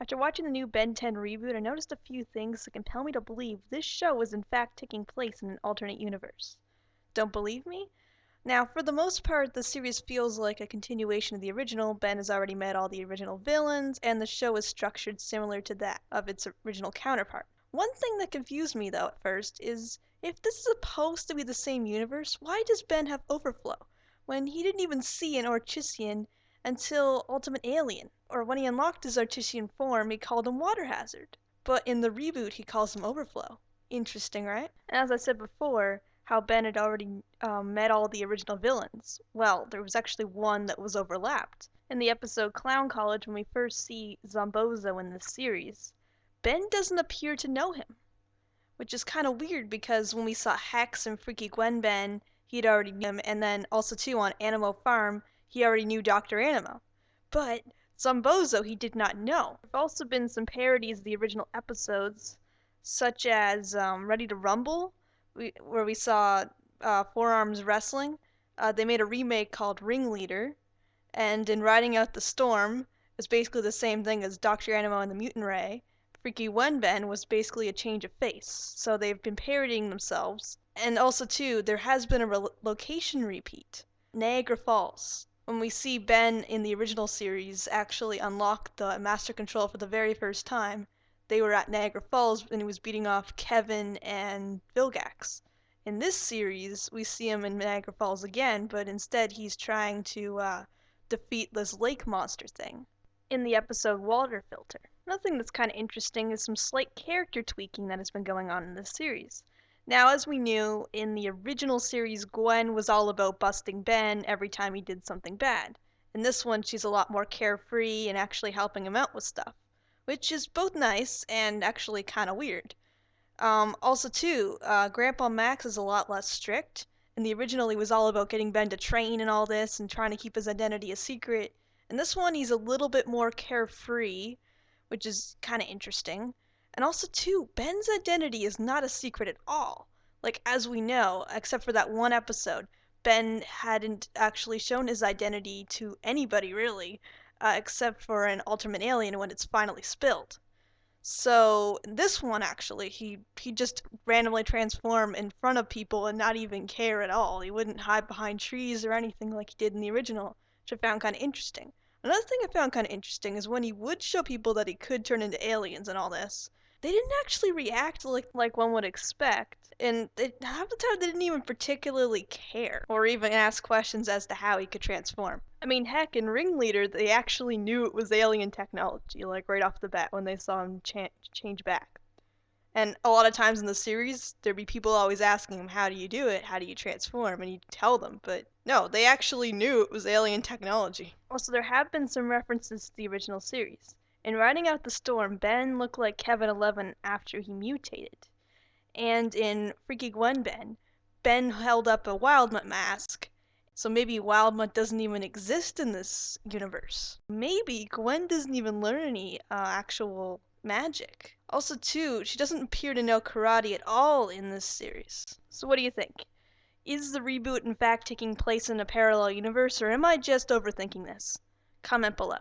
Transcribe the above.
After watching the new Ben 10 reboot, I noticed a few things that compel me to believe this show is in fact taking place in an alternate universe. Don't believe me? Now, for the most part, the series feels like a continuation of the original. Ben has already met all the original villains, and the show is structured similar to that of its original counterpart. One thing that confused me, though, at first, is if this is supposed to be the same universe, why does Ben have Overflow, when he didn't even see an Orchisian until Ultimate Alien, or when he unlocked his Orchisian form, he called him Water Hazard. But in the reboot, he calls him Overflow. Interesting, right? And as I said before, how Ben had already met all the original villains. Well, there was actually one that was overlapped. In the episode Clown College, when we first see Zombozo in this series, Ben doesn't appear to know him, which is kind of weird because when we saw Hex and Freaky Gwen Ben, he'd already knew him, and then also too on Animo Farm, he already knew Dr. Animo. But Zombozo he did not know. There have also been some parodies of the original episodes, such as Ready to Rumble, where we saw Forearms Wrestling. They made a remake called Ringleader, and in Riding Out the Storm, it's basically the same thing as Dr. Animo and the Mutant Ray. Freaky Wenben was basically a change of face, so they've been parodying themselves. And also too, there has been a location repeat. Niagara Falls. When we see Ben in the original series actually unlock the Master Control for the very first time, they were at Niagara Falls and he was beating off Kevin and Vilgax. In this series, we see him in Niagara Falls again, but instead he's trying to defeat this lake monster thing in the episode Water Filter. Another thing that's kind of interesting is some slight character tweaking that has been going on in this series. Now, as we knew, in the original series, Gwen was all about busting Ben every time he did something bad. In this one, she's a lot more carefree and actually helping him out with stuff, which is both nice and actually kind of weird. Also, too, Grandpa Max is a lot less strict. In the original, he was all about getting Ben to train and all this and trying to keep his identity a secret. In this one, he's a little bit more carefree, which is kind of interesting. And also, too, Ben's identity is not a secret at all. Like, as we know, except for that one episode, Ben hadn't actually shown his identity to anybody, really, except for an Ultimate Alien when it's finally spilled. So this one actually, he just randomly transform in front of people and not even care at all. He wouldn't hide behind trees or anything like he did in the original, which I found kind of interesting. Another thing I found kind of interesting is when he would show people that he could turn into aliens and all this, they didn't actually react like one would expect, and half the time they didn't even particularly care or even ask questions as to how he could transform. I mean, heck, in Ringleader, they actually knew it was alien technology, like right off the bat when they saw him change back. And a lot of times in the series, there'd be people always asking him, how do you do it? How do you transform? And he'd tell them, but no, they actually knew it was alien technology. Also, there have been some references to the original series. In Riding Out the Storm, Ben looked like Kevin 11 after he mutated. And in Freaky Gwen Ben held up a Wildmutt mask. So maybe Wildmutt doesn't even exist in this universe. Maybe Gwen doesn't even learn any actual magic. Also, too, she doesn't appear to know karate at all in this series. So what do you think? Is the reboot in fact taking place in a parallel universe, or am I just overthinking this? Comment below.